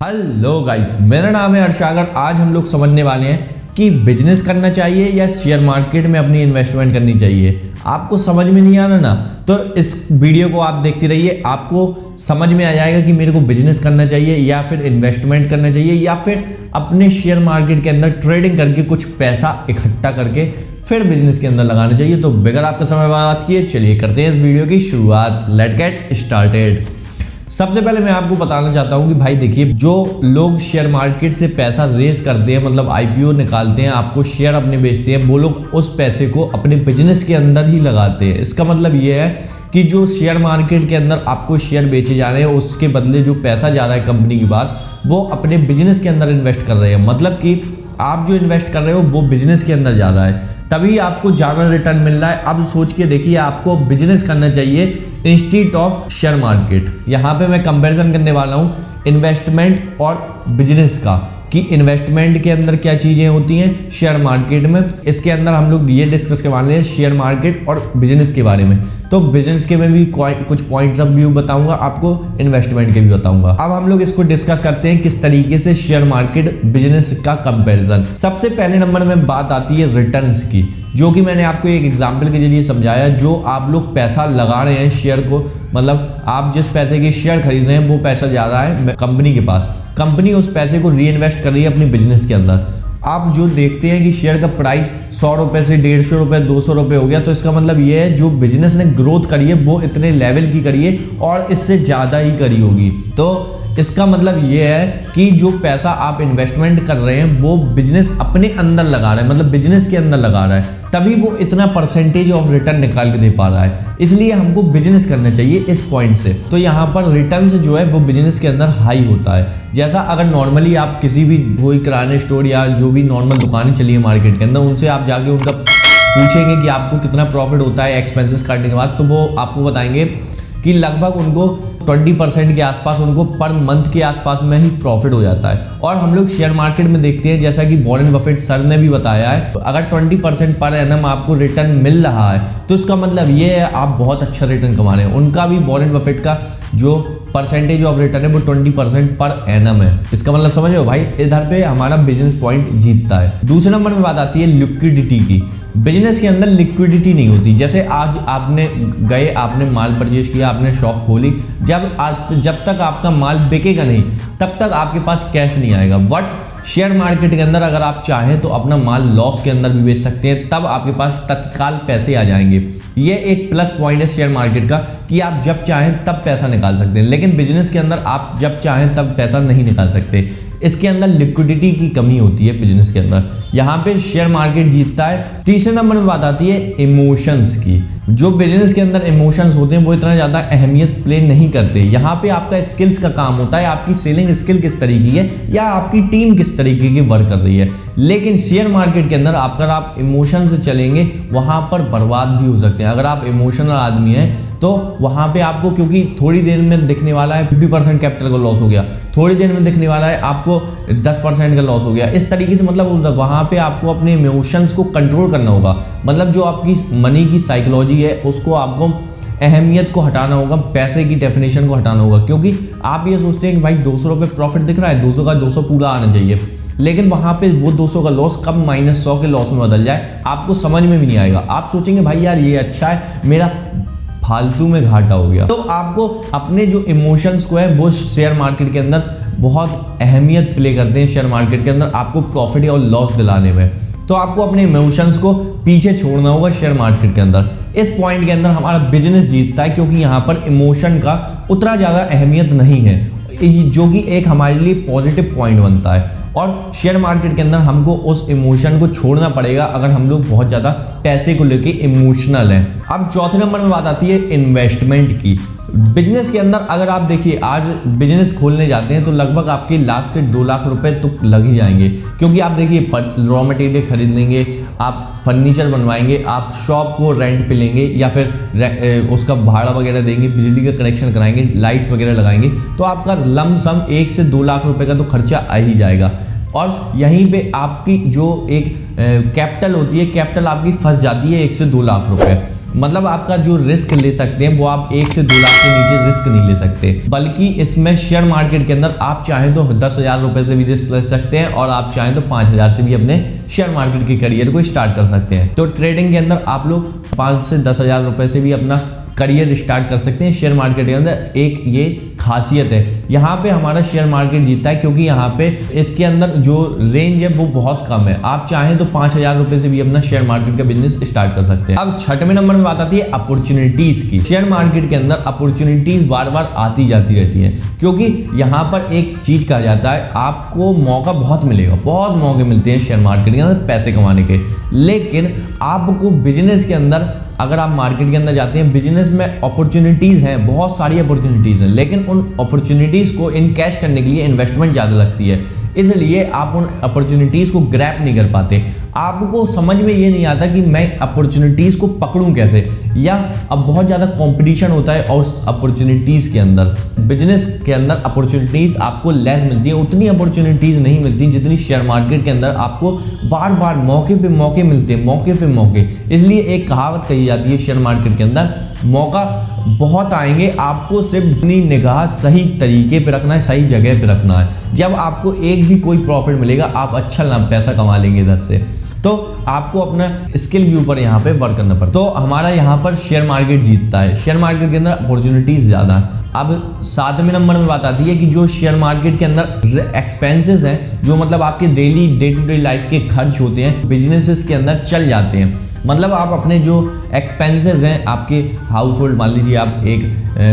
Hello guys, मेरा नाम है अर्शागर। आज हम लोग समझने वाले हैं कि बिजनेस करना चाहिए या शेयर मार्केट में अपनी इन्वेस्टमेंट करनी चाहिए। आपको समझ में नहीं आ रहा ना, तो इस वीडियो को आप देखते रहिए, आपको समझ में आ जाएगा कि मेरे को बिजनेस करना चाहिए या फिर इन्वेस्टमेंट करना चाहिए या फिर अपने शेयर मार्केट के अंदर ट्रेडिंग करके कुछ पैसा इकट्ठा करके फिर बिजनेस के अंदर लगाना चाहिए। तो बगैर आपका समय बर्बाद किए चलिए करते हैं इस वीडियो की शुरुआत। Let's get started. सबसे पहले मैं आपको बताना चाहता हूं कि भाई देखिए, जो लोग शेयर मार्केट से पैसा रेज करते हैं, मतलब आईपीओ निकालते हैं, आपको शेयर अपने बेचते हैं, वो लोग उस पैसे को अपने बिजनेस के अंदर ही लगाते हैं। इसका मतलब ये है कि जो शेयर मार्केट के अंदर आपको शेयर बेचे जा रहे हैं, उसके बदले जो पैसा जा रहा है कंपनी के पास, वो अपने बिजनेस के अंदर इन्वेस्ट कर रहे हैं। मतलब कि आप जो इन्वेस्ट कर रहे हो वो बिजनेस के अंदर जा रहा है, तभी आपको ज़्यादा रिटर्न मिल रहा है। अब सोच के देखिए, आपको बिजनेस करना चाहिए इंस्टीट्यूट ऑफ शेयर मार्केट। यहाँ पे मैं कंपैरिजन करने वाला हूँ इन्वेस्टमेंट और बिजनेस का, कि इन्वेस्टमेंट के अंदर क्या चीज़ें होती हैं शेयर मार्केट में। इसके अंदर हम लोग ये डिस्कस करने वाले हैं शेयर मार्केट और बिजनेस के बारे में। तो बिजनेस के में भी कुछ पॉइंट्स ऑफ व्यू बताऊंगा आपको, इन्वेस्टमेंट के भी बताऊंगा। अब हम लोग इसको डिस्कस करते हैं किस तरीके से शेयर मार्केट बिजनेस का कंपैरिजन। सबसे पहले नंबर में बात आती है रिटर्न्स की, जो कि मैंने आपको एक एग्जांपल के जरिए समझाया। जो आप लोग पैसा लगा रहे हैं शेयर को, मतलब आप जिस पैसे के शेयर खरीद रहे हैं वो पैसा जा रहा है कंपनी के पास, कंपनी उस पैसे को री इन्वेस्ट कर रही है अपनी बिजनेस के अंदर। आप जो देखते हैं कि शेयर का प्राइस 100 रुपये से 150 रुपये 200 रुपये हो गया, तो इसका मतलब ये है जो बिजनेस ने ग्रोथ करी है वो इतने लेवल की करी है और इससे ज़्यादा ही करी होगी। तो इसका मतलब ये है कि जो पैसा आप इन्वेस्टमेंट कर रहे हैं वो बिजनेस अपने अंदर लगा रहा है, मतलब बिजनेस के अंदर लगा रहा है, तभी वो इतना परसेंटेज ऑफ रिटर्न निकाल के दे पा रहा है। इसलिए हमको बिजनेस करना चाहिए इस पॉइंट से। तो यहाँ पर रिटर्न जो है वो बिजनेस के अंदर हाई होता है। जैसा अगर नॉर्मली आप किसी भी कोई किराने स्टोर या जो भी नॉर्मल दुकानें चली है मार्केट के अंदर, उनसे आप जाके उनका पूछेंगे कि आपको कितना प्रॉफिट होता है एक्सपेंसेस काटने के बाद, तो वो आपको बताएंगे कि लगभग उनको 20% के आसपास, उनको पर मंथ के आसपास में ही प्रॉफिट हो जाता है। और हम लोग शेयर मार्केट में देखते हैं, जैसा कि वॉरेन बफेट सर ने भी बताया है, अगर 20% पर एनम आपको रिटर्न मिल रहा है तो इसका मतलब ये है आप बहुत अच्छा रिटर्न कमा रहे हैं। उनका भी वॉरेन बफेट का जो परसेंटेज ऑफ रिटर्न है वो 20% पर एनम है। इसका मतलब समझ लो भाई, इधर पे हमारा बिजनेस पॉइंट जीतता है। दूसरे नंबर में बात आती है लिक्विडिटी की। बिजनेस के अंदर लिक्विडिटी नहीं होती। जैसे आज आपने गए, आपने माल परचेज किया, आपने शॉप खोली, जब तक आपका माल बिकेगा नहीं तब तक आपके पास कैश नहीं आएगा। बट शेयर मार्केट के अंदर अगर आप चाहें तो अपना माल लॉस के अंदर भी बेच सकते हैं, तब आपके पास तत्काल पैसे आ जाएंगे। ये एक प्लस पॉइंट है शेयर मार्केट का कि आप जब चाहें तब पैसा निकाल सकते हैं, लेकिन बिजनेस के अंदर आप जब चाहें तब पैसा नहीं निकाल सकते। इसके अंदर लिक्विडिटी की कमी होती है बिजनेस के अंदर, यहाँ पे शेयर मार्केट जीतता है। तीसरे नंबर में बात आती है इमोशंस की। जो बिजनेस के अंदर इमोशंस होते हैं वो इतना ज़्यादा अहमियत प्ले नहीं करते। यहाँ पे आपका स्किल्स का काम होता है, आपकी सेलिंग स्किल किस तरीके की है या आपकी टीम किस तरीके की वर्क कर रही है। लेकिन शेयर मार्केट के अंदर अगर आप इमोशन से चलेंगे वहाँ पर बर्बाद भी हो सकते हैं। अगर आप इमोशनल आदमी हैं तो वहाँ पे आपको, क्योंकि थोड़ी देर में दिखने वाला है 50% कैपिटल का लॉस हो गया, थोड़ी देर में दिखने वाला है आपको 10% का लॉस हो गया। इस तरीके से मतलब वहाँ पे आपको अपने इमोशंस को कंट्रोल करना होगा। मतलब जो आपकी मनी की साइकोलॉजी है उसको आपको अहमियत को हटाना होगा, पैसे की डेफिनेशन को हटाना होगा। क्योंकि आप ये सोचते हैं कि भाई 200 रुपये प्रॉफिट दिख रहा है, 200 का 200 पूरा आना चाहिए, लेकिन वहाँ पे वो 200 का लॉस कब -100 के लॉस में बदल जाए आपको समझ में भी नहीं आएगा। आप सोचेंगे भाई यार ये अच्छा है, मेरा फालतू में घाटा हो गया। तो आपको अपने जो इमोशंस को है वो शेयर मार्केट के अंदर बहुत अहमियत प्ले करते हैं। शेयर मार्केट के अंदर आपको प्रॉफिट और लॉस दिलाने में, तो आपको अपने इमोशंस को पीछे छोड़ना होगा शेयर मार्केट के अंदर। इस पॉइंट के अंदर हमारा बिजनेस जीतता है, क्योंकि यहाँ पर इमोशन का उतना ज़्यादा अहमियत नहीं है, जो कि एक हमारे लिए पॉजिटिव पॉइंट बनता है। और शेयर मार्केट के अंदर हमको उस इमोशन को छोड़ना पड़ेगा अगर हम लोग बहुत ज़्यादा पैसे को लेके इमोशनल हैं। अब चौथे नंबर में बात आती है इन्वेस्टमेंट की। बिजनेस के अंदर अगर आप देखिए, आज बिजनेस खोलने जाते हैं तो लगभग आपके 1 से 2 लाख रुपए तो लग ही जाएंगे। क्योंकि आप देखिए रॉ मटेरियल खरीद लेंगे, आप फर्नीचर बनवाएंगे, आप शॉप को रेंट पे लेंगे या फिर उसका भाड़ा वगैरह देंगे, बिजली का कनेक्शन कराएंगे, लाइट्स वगैरह लगाएंगे, तो आपका लमसम 1 से 2 लाख रुपए का तो खर्चा आ ही जाएगा। और यहीं पे आपकी जो एक कैपिटल होती है, कैपिटल आपकी फंस जाती है 1 से 2 लाख रुपए। मतलब आपका जो रिस्क ले सकते हैं वो आप 1 से 2 लाख के नीचे रिस्क नहीं ले सकते, बल्कि इसमें शेयर मार्केट के अंदर आप चाहें तो 10,000 रुपए से भी रिस्क ले सकते हैं और आप चाहें तो 5,000 से भी अपने शेयर मार्केट के करियर को स्टार्ट कर सकते हैं। तो ट्रेडिंग के अंदर आप लोग 5 से 10,000 रुपए से भी अपना करियर स्टार्ट कर सकते हैं। शेयर मार्केट के अंदर एक ये खासियत है, यहाँ पे हमारा शेयर मार्केट जीतता है क्योंकि यहाँ पे इसके अंदर जो रेंज है वो बहुत कम है। आप चाहें तो 5,000 रुपए से भी अपना शेयर मार्केट का बिजनेस स्टार्ट कर सकते हैं। अब 6वें नंबर में बात आती है अपॉर्चुनिटीज की। शेयर मार्केट के अंदर अपॉर्चुनिटीज बार बार आती जाती रहती है, क्योंकि यहाँ पर एक चीज कहा जाता है आपको मौका बहुत मिलेगा, बहुत मौके मिलते हैं शेयर मार्केट के अंदर पैसे कमाने के। लेकिन आपको बिजनेस के अंदर, अगर आप मार्केट के अंदर जाते हैं, बिजनेस में अपॉर्चुनिटीज़ हैं, बहुत सारी अपॉर्चुनिटीज़ हैं, लेकिन उन अपॉर्चुनिटीज़ को इनकैश करने के लिए इन्वेस्टमेंट ज़्यादा लगती है, इसलिए आप उन अपॉर्चुनिटीज़ को ग्रैब नहीं कर पाते। आपको समझ में ये नहीं आता कि मैं अपॉर्चुनिटीज़ को पकड़ूं कैसे, या अब बहुत ज़्यादा कंपटीशन होता है और उस अपॉर्चुनिटीज़ के अंदर, बिजनेस के अंदर अपॉर्चुनिटीज़ आपको लेस मिलती है, उतनी अपॉर्चुनिटीज़ नहीं मिलती जितनी शेयर मार्केट के अंदर आपको बार बार मौके पे मौके मिलते हैं, मौके पे मौके। इसलिए एक कहावत कही जाती है शेयर मार्केट के अंदर, मौका बहुत आएंगे, आपको सिर्फ अपनी निगाह सही तरीके पे रखना है, सही जगह पे रखना है। जब आपको एक भी कोई प्रॉफिट मिलेगा आप अच्छा पैसा कमा लेंगे इधर से, तो आपको अपना स्किल के ऊपर यहाँ पे वर्क करना पड़ता है। तो हमारा यहाँ पर शेयर मार्केट जीतता है, शेयर मार्केट के अंदर अपॉर्चुनिटीज ज़्यादा है। अब 7वें नंबर में बात आती है कि जो शेयर मार्केट के अंदर एक्सपेंसेस हैं, जो मतलब आपके daily day to day life के खर्च होते हैं, बिजनेसेस के अंदर चल जाते हैं। मतलब आप अपने जो एक्सपेंसेस हैं, आपके हाउस होल्ड, मान लीजिए आप एक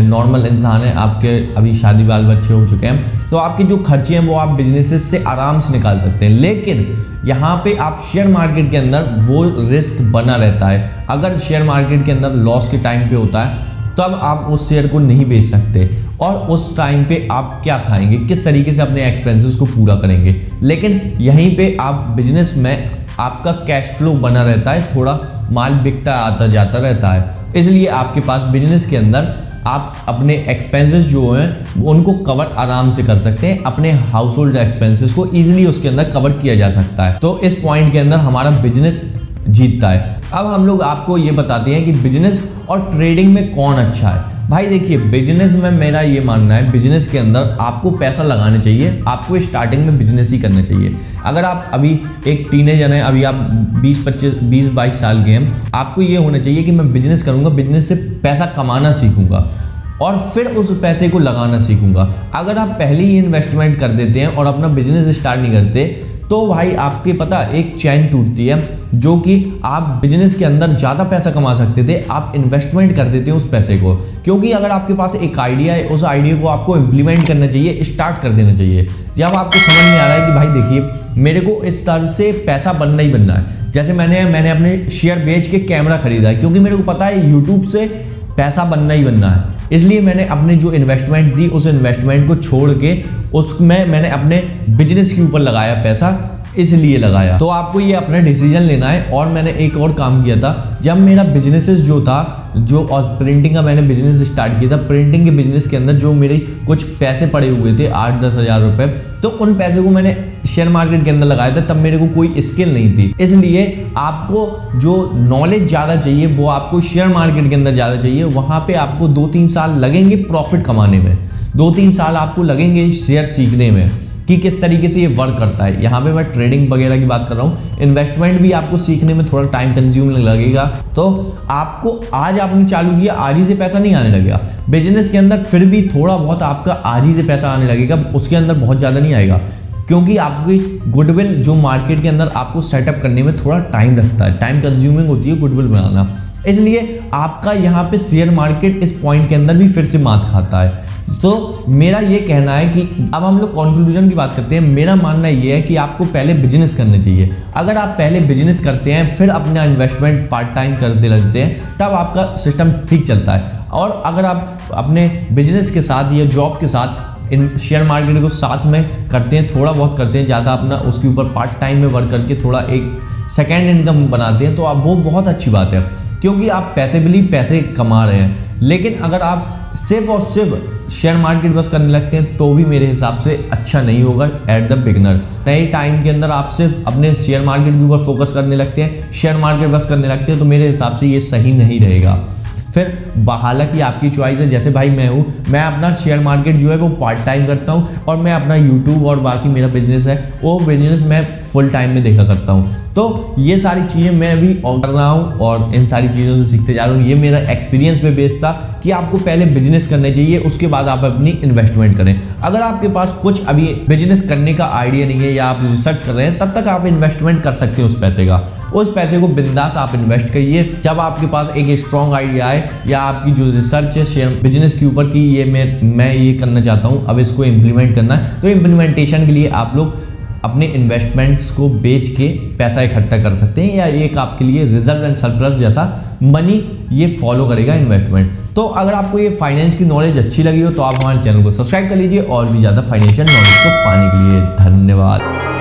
नॉर्मल इंसान है, आपके अभी शादी बाल बच्चे हो चुके हैं, तो आपके जो खर्चे हैं वो आप बिजनेसेस से आराम से निकाल सकते हैं। लेकिन यहाँ पे आप शेयर मार्केट के अंदर वो रिस्क बना रहता है। अगर शेयर मार्केट के अंदर लॉस के टाइम पे होता है तब आप उस शेयर को नहीं बेच सकते, और उस टाइम पे आप क्या खाएंगे, किस तरीके से अपने एक्सपेंसेस को पूरा करेंगे। लेकिन यहीं पे आप बिजनेस में आपका कैश फ्लो बना रहता है, थोड़ा माल बिकता आता जाता रहता है, इसलिए आपके पास बिजनेस के अंदर आप अपने एक्सपेंसेस जो हैं उनको कवर आराम से कर सकते हैं। अपने हाउस होल्ड एक्सपेंसेस को ईजिली उसके अंदर कवर किया जा सकता है। तो इस पॉइंट के अंदर हमारा बिजनेस जीतता है। अब हम लोग आपको ये बताते हैं कि बिजनेस और ट्रेडिंग में कौन अच्छा है। भाई देखिए, बिजनेस में मेरा ये मानना है, बिजनेस के अंदर आपको पैसा लगाना चाहिए, आपको स्टार्टिंग में बिजनेस ही करना चाहिए। अगर आप अभी एक टीनेजर हैं, अभी आप 20-22 साल के हैं, आपको ये होना चाहिए कि मैं बिजनेस करूँगा, बिजनेस से पैसा कमाना सीखूंगा और फिर उस पैसे को लगाना सीखूंगा। अगर आप पहले ही इन्वेस्टमेंट कर देते हैं और अपना बिजनेस स्टार्ट नहीं करते, तो भाई आपके पता एक चैन टूटती है, जो कि आप बिजनेस के अंदर ज़्यादा पैसा कमा सकते थे, आप इन्वेस्टमेंट कर देते हैं उस पैसे को। क्योंकि अगर आपके पास एक आइडिया है, उस आइडिया को आपको इम्प्लीमेंट करना चाहिए, स्टार्ट कर देना चाहिए। जब आपको समझ में आ रहा है कि भाई देखिए मेरे को इस तरह से पैसा बनना ही बनना है, जैसे मैंने अपने शेयर बेच के कैमरा खरीदा है, क्योंकि मेरे को पता है यूट्यूब से पैसा बनना ही बनना है, इसलिए मैंने अपने जो इन्वेस्टमेंट दी उस इन्वेस्टमेंट को छोड़ के उसमें मैंने अपने बिजनेस के ऊपर लगाया पैसा, इसलिए लगाया। तो आपको ये अपना डिसीजन लेना है। और मैंने एक और काम किया था, जब मेरा बिजनेसेस जो था, जो और प्रिंटिंग का मैंने बिजनेस स्टार्ट किया था, प्रिंटिंग के बिजनेस के अंदर जो मेरे कुछ पैसे पड़े हुए थे 8-10 हज़ार रुपये, तो उन पैसे को मैंने शेयर मार्केट के अंदर लगाया था। तब मेरे को कोई स्किल नहीं थी, इसलिए आपको जो नॉलेज ज़्यादा चाहिए वो आपको शेयर मार्केट के अंदर ज़्यादा चाहिए। वहाँ पर आपको 2-3 साल लगेंगे प्रॉफिट कमाने में, 2-3 साल आपको लगेंगे शेयर सीखने में कि किस तरीके से ये वर्क करता है। यहाँ पे मैं ट्रेडिंग वगैरह की बात कर रहा हूँ, इन्वेस्टमेंट भी आपको सीखने में थोड़ा टाइम कंज्यूमिंग लगेगा। तो आपको आज आपने चालू किया, आज ही से पैसा नहीं आने लगेगा बिजनेस के अंदर, फिर भी थोड़ा बहुत आपका आज ही से पैसा आने लगेगा, उसके अंदर बहुत ज़्यादा नहीं आएगा, क्योंकि आपकी गुडविल जो मार्केट के अंदर आपको सेटअप करने में थोड़ा टाइम लगता है, टाइम कंज्यूमिंग होती है गुडविल बनाना। इसलिए आपका यहाँ पे शेयर मार्केट इस पॉइंट के अंदर भी फिर से मात खाता है। तो मेरा ये कहना है कि अब हम लोग कंक्लूजन की बात करते हैं। मेरा मानना ये है कि आपको पहले बिजनेस करना चाहिए। अगर आप पहले बिजनेस करते हैं फिर अपना इन्वेस्टमेंट पार्ट टाइम करते लगते हैं, तब आपका सिस्टम ठीक चलता है। और अगर आप अपने बिजनेस के साथ या जॉब के साथ इन शेयर मार्केट को साथ में करते हैं, थोड़ा बहुत करते हैं, ज़्यादा अपना उसके ऊपर पार्ट टाइम में वर्क करके थोड़ा एक सेकेंड इनकम बनाते हैं, तो आप वो बहुत अच्छी बात है, क्योंकि आप पैसे कमा रहे हैं। लेकिन अगर आप सिर्फ और सिर्फ शेयर मार्केट बस करने लगते हैं तो भी मेरे हिसाब से अच्छा नहीं होगा एट द बिगनर। नए टाइम के अंदर आप सिर्फ अपने शेयर मार्केट के ऊपर फोकस करने लगते हैं, शेयर मार्केट बस करने लगते हैं, तो मेरे हिसाब से ये सही नहीं रहेगा। फिर हालांकि आपकी चॉइस है, जैसे भाई मैं हूँ, मैं अपना शेयर मार्केट जो है वो पार्ट टाइम करता हूँ और मैं अपना यूट्यूब और बाकी मेरा बिजनेस है वो बिजनेस मैं फुल टाइम में देखा करता हूँ। तो ये सारी चीज़ें मैं भी कर रहा हूँ और इन सारी चीज़ों से सीखते जा रहा हूँ। ये मेरा एक्सपीरियंस पे बेस्ड था कि आपको पहले बिजनेस करने चाहिए, उसके बाद आप अपनी इन्वेस्टमेंट करें। अगर आपके पास कुछ अभी बिजनेस करने का आइडिया नहीं है या आप रिसर्च कर रहे हैं, तब तक आप इन्वेस्टमेंट कर सकते हैं उस पैसे का। उस पैसे को बिंदास आप इन्वेस्ट करिए। जब आपके पास एक स्ट्रॉन्ग आइडिया आए या आपकी जो रिसर्च है शेयर बिजनेस के ऊपर कि ये मैं ये करना चाहता हूँ, अब इसको इम्प्लीमेंट करना है, तो इम्प्लीमेंटेशन के लिए आप लोग अपने इन्वेस्टमेंट्स को बेच के पैसा इकट्ठा कर सकते हैं, या एक आपके लिए रिजर्व एंड सरप्लस जैसा मनी ये फॉलो करेगा इन्वेस्टमेंट। तो अगर आपको ये फाइनेंस की नॉलेज अच्छी लगी हो तो आप हमारे चैनल को सब्सक्राइब कर लीजिए और भी ज़्यादा फाइनेंशियल नॉलेज को पाने के लिए। धन्यवाद।